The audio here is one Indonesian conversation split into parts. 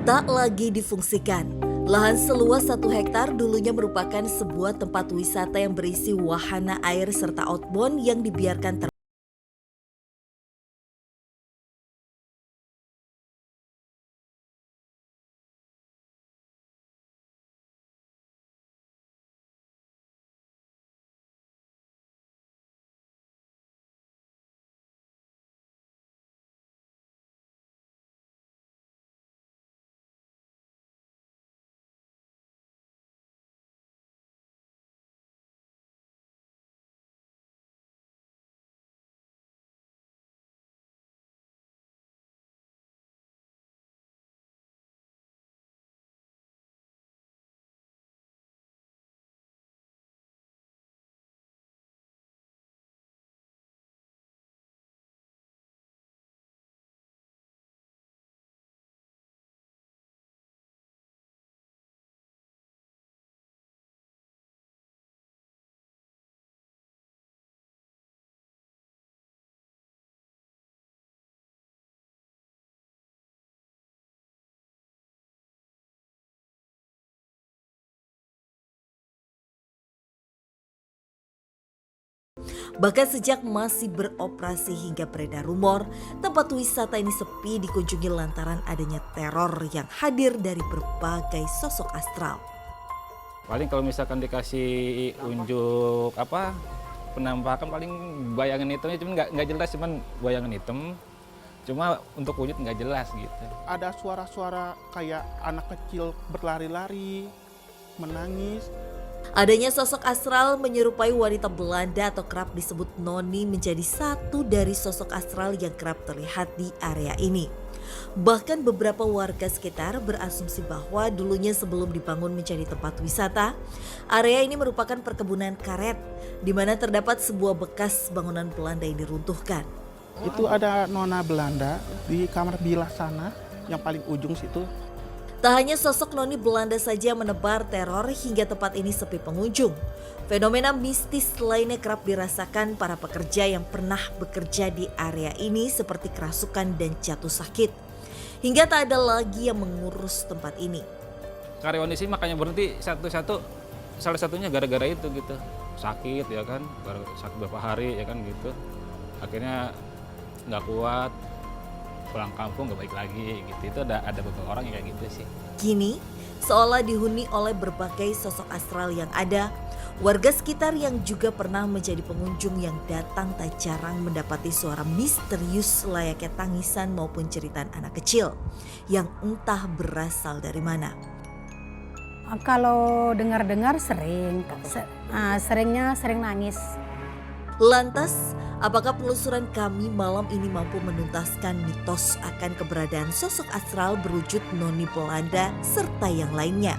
Tak lagi difungsikan. Lahan seluas 1 hektar dulunya merupakan sebuah tempat wisata yang berisi wahana air serta outbound yang dibiarkan Bahkan sejak masih beroperasi hingga beredar rumor, tempat wisata ini sepi dikunjungi lantaran adanya teror yang hadir dari berbagai sosok astral. Paling kalau misalkan dikasih unjuk penampakan paling bayangan hitamnya cuman nggak jelas, cuman bayangan hitam. Cuma untuk wujud nggak jelas gitu. Ada suara-suara kayak anak kecil berlari-lari, menangis. Adanya sosok astral menyerupai wanita Belanda atau kerap disebut noni menjadi satu dari sosok astral yang kerap terlihat di area ini. Bahkan beberapa warga sekitar berasumsi bahwa dulunya sebelum dibangun menjadi tempat wisata, area ini merupakan perkebunan karet di mana terdapat sebuah bekas bangunan Belanda yang diruntuhkan. Itu ada nona Belanda di kamar bilah sana, yang paling ujung situ. Tak hanya sosok noni Belanda saja menebar teror hingga tempat ini sepi pengunjung. Fenomena mistis lainnya kerap dirasakan para pekerja yang pernah bekerja di area ini seperti kerasukan dan jatuh sakit. Hingga tak ada lagi yang mengurus tempat ini. Karyawan di sini makanya berhenti satu-satu, salah satunya gara-gara itu gitu. Sakit ya kan, baru sakit beberapa hari ya kan gitu. Akhirnya nggak kuat, pulang kampung nggak baik lagi gitu. Itu ada beberapa orang yang kayak gitu sih. Kini seolah dihuni oleh berbagai sosok astral yang ada, warga sekitar yang juga pernah menjadi pengunjung yang datang tak jarang mendapati suara misterius layaknya tangisan maupun jeritan anak kecil yang entah berasal dari mana. Kalau dengar-dengar seringnya sering nangis. Lantas, apakah penelusuran kami malam ini mampu menuntaskan mitos akan keberadaan sosok astral berwujud noni Belanda serta yang lainnya?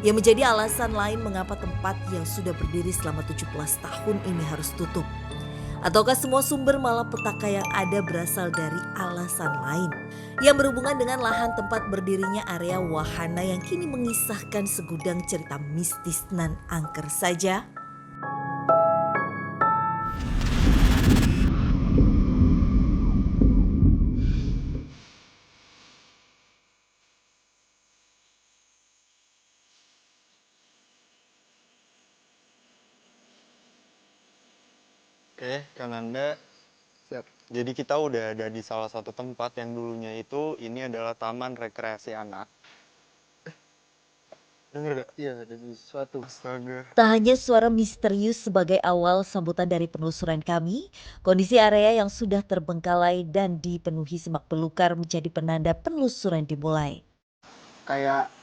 Yang menjadi alasan lain mengapa tempat yang sudah berdiri selama 17 tahun ini harus tutup. Ataukah semua sumber malapetaka yang ada berasal dari alasan lain yang berhubungan dengan lahan tempat berdirinya area wahana yang kini mengisahkan segudang cerita mistis nan angker saja? Oke, Kang Nanda. Siap. Jadi kita udah ada di salah satu tempat yang dulunya itu ini adalah taman rekreasi anak. Dengar gak? Iya, ada sesuatu. Astaga. Tak hanya suara misterius sebagai awal sambutan dari penelusuran kami, kondisi area yang sudah terbengkalai dan dipenuhi semak belukar menjadi penanda penelusuran dimulai. Kayak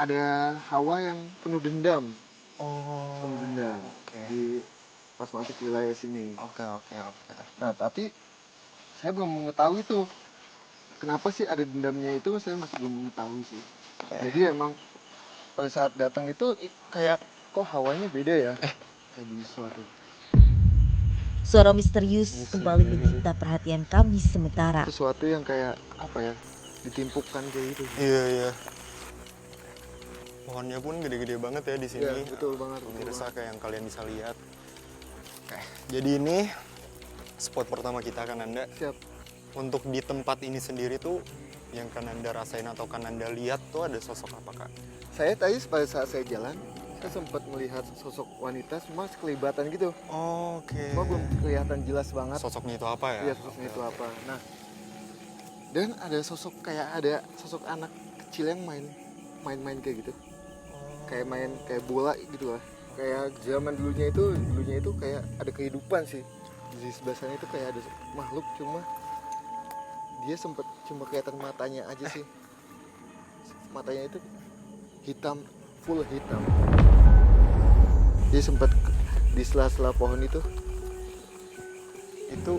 ada hawa yang penuh dendam. Oh. Penuh dendam. Oke. Di pas masuk wilayah sini. Oke. Nah, tapi saya belum mengetahui tuh kenapa sih ada dendamnya itu, saya masih belum mengetahui sih. Jadi emang pada saat datang itu kayak kok hawanya beda ya? Kayak di suatu. Suara misterius kembali menyita perhatian kami sementara. Sesuatu yang kayak apa ya? Ditimpukkan kayak gitu. Iya. Pohonnya pun gede-gede banget ya di sini. Iya, betul banget. Pemirsa kayak yang kalian bisa lihat. Oke, jadi ini spot pertama kita kan Anda. Siap. Untuk di tempat ini sendiri tuh yang Kananda rasain atau Kananda lihat tuh ada sosok apa, Kak? Saya tadi pada saat saya jalan, saya sempat melihat sosok wanita cuma sekelibatan gitu. Oke. Cuma belum kelihatan jelas banget. Sosoknya itu apa ya? Iya, sosoknya itu apa. Nah, dan ada sosok kayak ada sosok anak kecil yang main-main kayak gitu. Kayak main kayak bola gitu lah. Kayak zaman dulunya itu kayak ada kehidupan sih. Di sebelah sana itu kayak ada makhluk, cuma dia sempat cuma kelihatan matanya aja sih. Matanya itu hitam, full hitam. Dia sempat di sela-sela pohon itu. Itu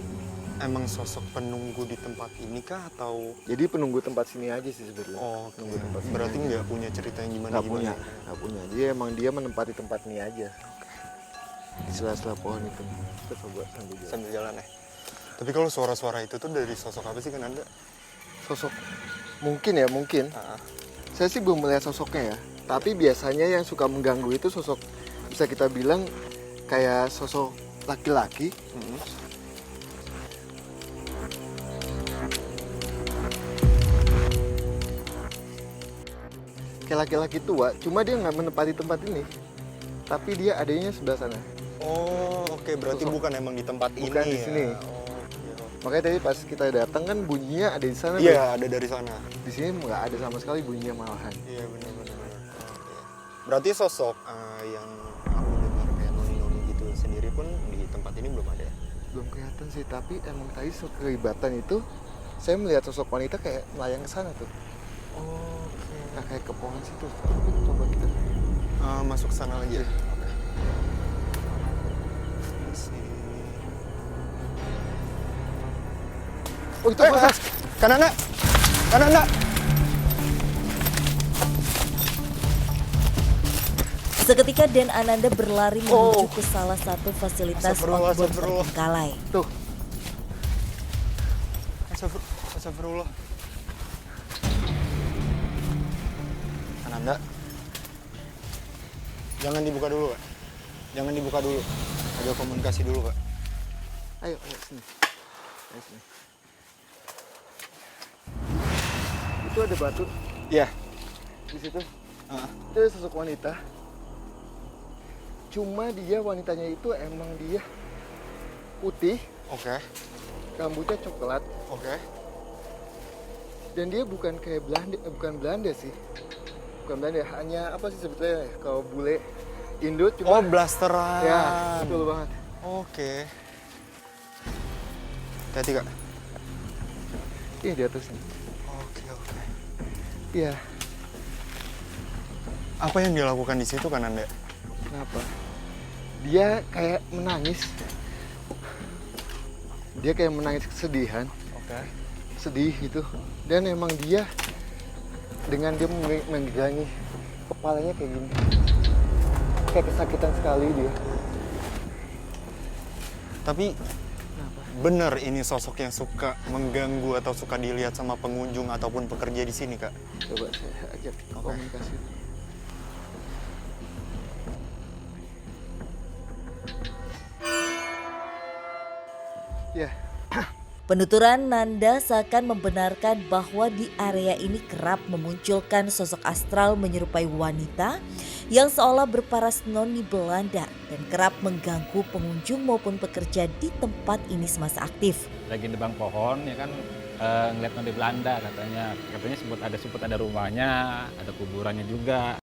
emang sosok penunggu di tempat ini kah atau? Jadi penunggu tempat sini aja sih sebetulnya. Oh, Penunggu tempat sini berarti aja. nggak punya cerita yang gimana Nggak gimana? nggak punya. Dia menempati tempat ini aja. Di sela-sela pohon itu. Kita coba sambil jalan. Sambil jalan ya. Tapi kalau suara-suara itu tuh dari sosok apa sih, Kananda? Sosok mungkin. Ah, Saya sih belum melihat sosoknya ya. Tapi biasanya yang suka mengganggu itu sosok, bisa kita bilang kayak sosok laki-laki. Kayak laki-laki tua, cuma dia nggak menempati tempat ini. Tapi dia adanya sebelah sana. Oh, oke. Berarti Sosok. bukan emang di tempat ini Bukan di ya? sini. Oh, Makanya tadi pas kita datang kan bunyinya ada di sana. iya. Iya, ada dari sana. Di sini nggak ada sama sekali bunyinya malahan. Iya, benar-benar. Oke. Berarti sosok yang aku dengar kayak noni-noni gitu sendiri pun di tempat ini belum ada ya? Belum kelihatan sih, tapi emang tadi kelibatan itu saya melihat sosok wanita kayak melayang ke sana tuh. Oke. Nah, kayak ke pohon situ. Coba kita. Masuk ke sana lagi ya? Oke. Oh, itu Kananda! Kananda! Seketika Dan Ananda berlari menuju ke salah satu fasilitas Astagfirullah, outbound astagfirullah. terbengkalai. tuh. Astagfirullah. Kananda. Jangan dibuka dulu, Kak. Jangan dibuka dulu. Ada komunikasi dulu, Kak. Ayo sini. Ayo sini. Itu ada batu Iya. di situ. Ah. Itu ada sosok wanita. Cuma wanitanya itu emang dia putih, Oke. rambutnya coklat, Oke. dan dia bukan kayak bukan Belanda sih. Bukan Belanda, hanya apa sih sebetulnya kalau bule Indo Oh, cuma blasteran. ya, betul banget. Oke. Hati-hati, Kak. Iya, di atas nih. Oke. Iya. Apa yang dia lakukan di situ, Kananda? Kenapa? Dia kayak menangis. Dia kayak menangis kesedihan, Oke. sedih gitu. Dan emang dia dengan dia menggelangi kepalanya kayak gini. Kayak kesakitan sekali dia. Tapi bener ini sosok yang suka mengganggu atau suka dilihat sama pengunjung ataupun pekerja di sini, Kak? Coba saya ajak komunikasi. Ya, Penuturan Nanda seakan membenarkan bahwa di area ini kerap memunculkan sosok astral menyerupai wanita yang seolah berparas noni Belanda dan kerap mengganggu pengunjung maupun pekerja di tempat ini semasa aktif. Lagi nebang pohon ya kan, ngeliat noni Belanda katanya sebut ada rumahnya, ada kuburannya juga.